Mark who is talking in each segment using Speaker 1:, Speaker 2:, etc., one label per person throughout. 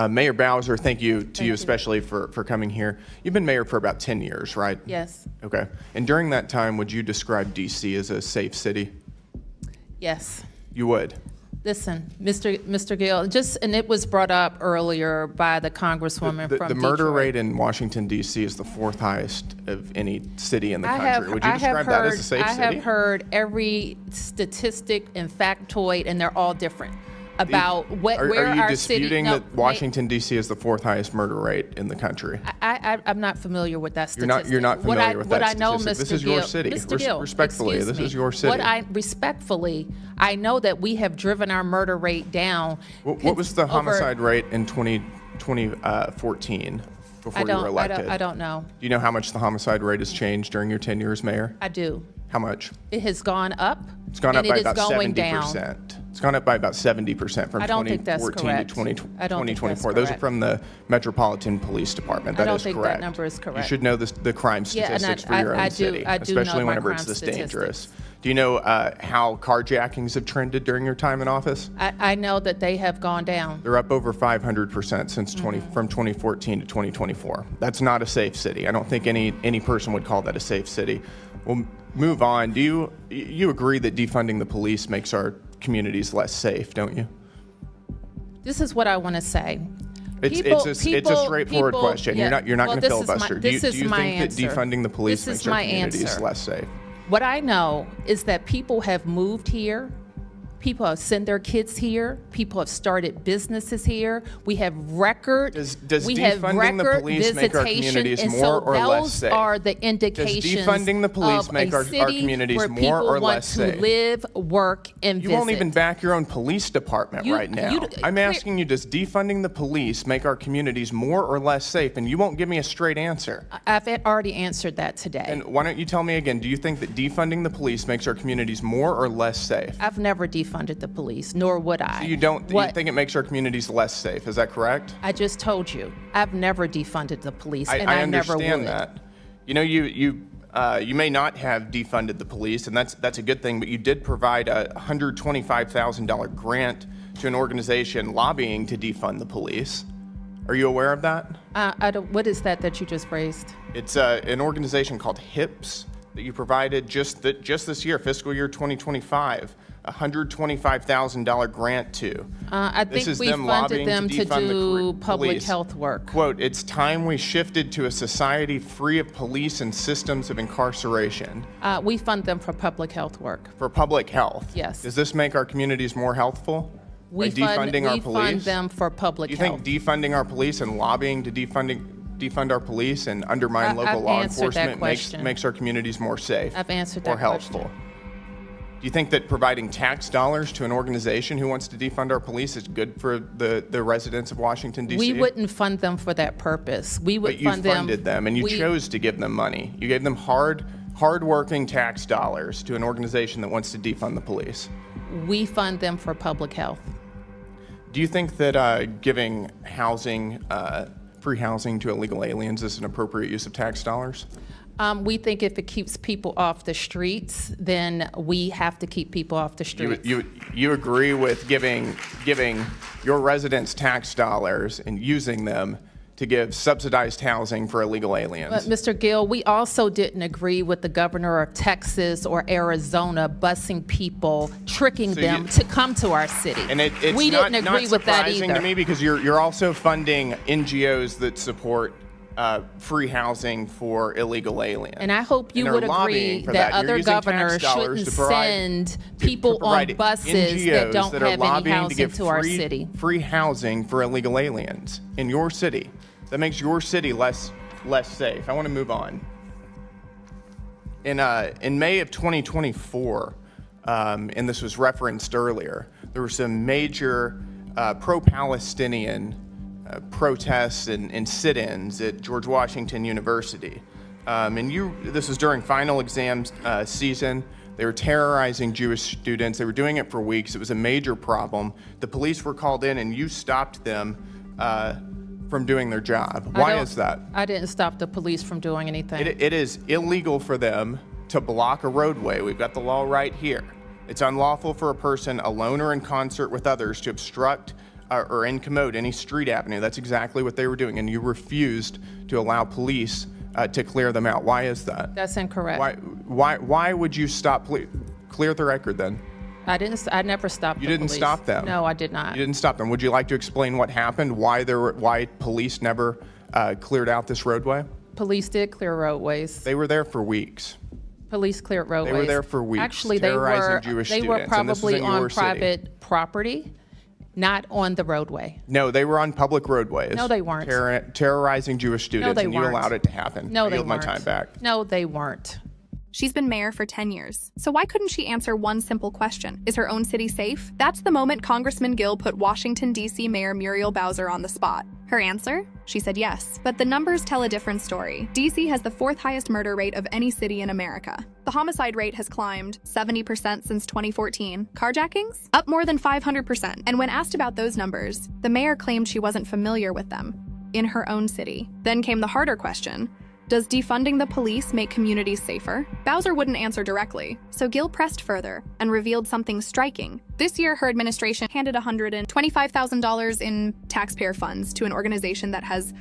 Speaker 1: Mayor Bowser, thank you to you especially for coming here. You've been mayor for about 10 years, right?
Speaker 2: Yes.
Speaker 1: Okay. And during that time, would you describe DC as a safe city?
Speaker 2: Yes.
Speaker 1: You would?
Speaker 2: Listen, Mr. Gill, and it was brought up earlier by the Congresswoman from
Speaker 1: The murder
Speaker 2: Detroit.
Speaker 1: rate in Washington, D.C. is the fourth highest of any city in the country. Would you describe that as a safe city?
Speaker 2: I have heard every statistic and factoid, and they're all different about where our city.
Speaker 1: Are you disputing that Washington, D.C. is the fourth highest murder rate in the country?
Speaker 2: I'm not familiar with that statistic.
Speaker 1: You're not familiar with that
Speaker 2: What I know,
Speaker 1: statistic.
Speaker 2: Mr.
Speaker 1: This is
Speaker 2: Gill,
Speaker 1: your city.
Speaker 2: Mr. Gill,
Speaker 1: Respectfully,
Speaker 2: excuse
Speaker 1: this
Speaker 2: me.
Speaker 1: is your city.
Speaker 2: Respectfully, I know that we have driven our murder rate down.
Speaker 1: What was the homicide rate in 2014 before you were elected?
Speaker 2: I don't know.
Speaker 1: Do you know how much the homicide rate has changed during your 10 years as mayor?
Speaker 2: I do.
Speaker 1: How much?
Speaker 2: It has gone up.
Speaker 1: It's gone up by about
Speaker 2: going
Speaker 1: 70%.
Speaker 2: Down.
Speaker 1: It's gone up by about 70% from
Speaker 2: I don't think that's
Speaker 1: 2014 to
Speaker 2: correct. I don't think that's
Speaker 1: 2024. Those are
Speaker 2: correct.
Speaker 1: from the Metropolitan Police Department. That
Speaker 2: I don't
Speaker 1: is
Speaker 2: think
Speaker 1: correct.
Speaker 2: that number is correct.
Speaker 1: You should know the crime statistics for your own city,
Speaker 2: I do know
Speaker 1: especially
Speaker 2: my
Speaker 1: whenever
Speaker 2: crime
Speaker 1: it's this
Speaker 2: statistics.
Speaker 1: dangerous. Do you know how carjackings have trended during your time in office?
Speaker 2: I know that they have gone down.
Speaker 1: They're up over 500% since from 2014 to 2024. That's not a safe city. I don't think any person would call that a safe city. We'll move on. Do you agree that defunding the police makes our communities less safe, don't you?
Speaker 2: This is what I want to say.
Speaker 1: It's a straightforward question.
Speaker 2: Yeah.
Speaker 1: You're not going to filibuster. Do you think that
Speaker 2: answer.
Speaker 1: defunding the police makes our communities less safe?
Speaker 2: What I know is that people have moved here. People have sent their kids here. People have started businesses here. We have record.
Speaker 1: Does defunding the police make our communities more or less safe?
Speaker 2: Those are the indications.
Speaker 1: Does defunding the police make our communities more or less safe?
Speaker 2: People want to live, work, and visit.
Speaker 1: You won't even back your own police department right now. I'm asking you, does defunding the police make our communities more or less safe? And you won't give me a straight answer.
Speaker 2: I've already answered that today.
Speaker 1: And why don't you tell me again, do you think that defunding the police makes our communities more or less safe?
Speaker 2: I've never defunded the police, nor would I.
Speaker 1: So you think it makes our communities less safe, is that correct?
Speaker 2: I just told you, I've never defunded the police, and
Speaker 1: I
Speaker 2: never would.
Speaker 1: understand that. You know, you may not have defunded the police, and that's a good thing, but you did provide a $125,000 grant to an organization lobbying to defund the police. Are you aware of that?
Speaker 2: What is that you just raised?
Speaker 1: It's an organization called HIPS that you provided just this year, fiscal year 2025. $125,000 grant to.
Speaker 2: I think we funded them to do public health work.
Speaker 1: Quote, "It's time we shifted to a society free of police and systems of incarceration."
Speaker 2: We fund them for public health work.
Speaker 1: For public health?
Speaker 2: Yes.
Speaker 1: Does this make our communities more healthful?
Speaker 2: We fund them for public health.
Speaker 1: Do you think defunding our police and lobbying to defund our police and undermine local law enforcement makes our communities more safe?
Speaker 2: I've answered that
Speaker 1: or helpful?
Speaker 2: question.
Speaker 1: Do you think that providing tax dollars to an organization who wants to defund our police is good for the residents of Washington, D.C.?
Speaker 2: We wouldn't fund them for that purpose. We would fund them.
Speaker 1: But you funded them, and you chose to give them money. You gave them hard-working tax dollars to an organization that wants to defund the police.
Speaker 2: We fund them for public health.
Speaker 1: Do you think that giving free housing to illegal aliens is an appropriate use of tax dollars?
Speaker 2: We think if it keeps people off the streets, then we have to keep people off the streets.
Speaker 1: You agree with giving your residents tax dollars and using them to give subsidized housing for illegal aliens?
Speaker 2: But Mr. Gill, we also didn't agree with the governor of Texas or Arizona busing people, tricking them to come to our city.
Speaker 1: And
Speaker 2: we didn't agree with that either.
Speaker 1: It's surprising to me because you're also funding NGOs that support free housing for illegal aliens.
Speaker 2: And I hope you would agree that other governors shouldn't send people on buses that don't have any housing to our city.
Speaker 1: Free housing for illegal aliens in your city. That makes your city less safe. I want to move on. In May of 2024, and this was referenced earlier, there were some major pro-Palestinian protests and sit-ins at George Washington University. This was during final exam season. They were terrorizing Jewish students. They were doing it for weeks. It was a major problem. The police were called in and you stopped them from doing their job. Why is that?
Speaker 2: I didn't stop the police from doing anything.
Speaker 1: It is illegal for them to block a roadway. We've got the law right here. It's unlawful for a person alone or in concert with others to obstruct or incommode any street avenue. That's exactly what they were doing, and you refused to allow police to clear them out. Why is that?
Speaker 2: That's incorrect.
Speaker 1: Why would you stop? Clear the record then.
Speaker 2: I never stopped the
Speaker 1: You didn't
Speaker 2: police.
Speaker 1: stop them.
Speaker 2: No, I did not.
Speaker 1: You didn't stop them. Would you like to explain what happened? Why police never cleared out this roadway?
Speaker 2: Police did clear roadways.
Speaker 1: They were there for weeks.
Speaker 2: Police cleared roadways.
Speaker 1: They were there for weeks,
Speaker 2: Actually,
Speaker 1: terrorizing Jewish
Speaker 2: they were
Speaker 1: students, and this was
Speaker 2: probably
Speaker 1: in
Speaker 2: on
Speaker 1: your city.
Speaker 2: private property, not on the roadway.
Speaker 1: No, they were on public roadways.
Speaker 2: No, they weren't.
Speaker 1: Terrorizing Jewish students,
Speaker 2: they
Speaker 1: and you
Speaker 2: weren't.
Speaker 1: allowed it to happen.
Speaker 2: No,
Speaker 1: I
Speaker 2: they
Speaker 1: yield
Speaker 2: weren't.
Speaker 1: my time back.
Speaker 2: No, they weren't.
Speaker 3: She's been mayor for 10 years. So why couldn't she answer one simple question? Is her own city safe? That's the moment Congressman Gill put Washington, DC Mayor Muriel Bowser on the spot. Her answer? She said yes. But the numbers tell a different story. DC has the 4th highest murder rate of any city in America. The homicide rate has climbed 70% since 2014. Carjackings? Up more than 500%. And when asked about those numbers, the mayor claimed she wasn't familiar with them in her own city. Then came the harder question. Does defunding the police make communities safer? Bowser wouldn't answer directly, so Gill pressed further and revealed something striking. This year, her administration handed $125,000 in taxpayer funds to an organization that has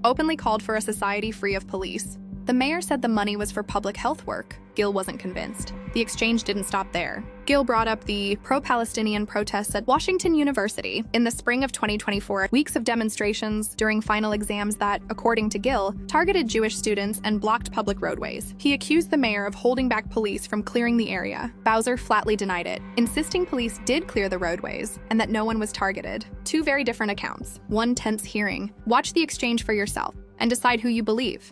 Speaker 3: openly called for a society free of police. The mayor said the money was for public health work. Gill wasn't convinced. The exchange didn't stop there. Gill brought up the pro-Palestinian protests at Washington University in the spring of 2024, weeks of demonstrations during final exams that, according to Gill, targeted Jewish students and blocked public roadways. He accused the mayor of holding back police from clearing the area. Bowser flatly denied it, insisting police did clear the roadways and that no one was targeted. Two very different accounts, one tense hearing. Watch the exchange for yourself and decide who you believe.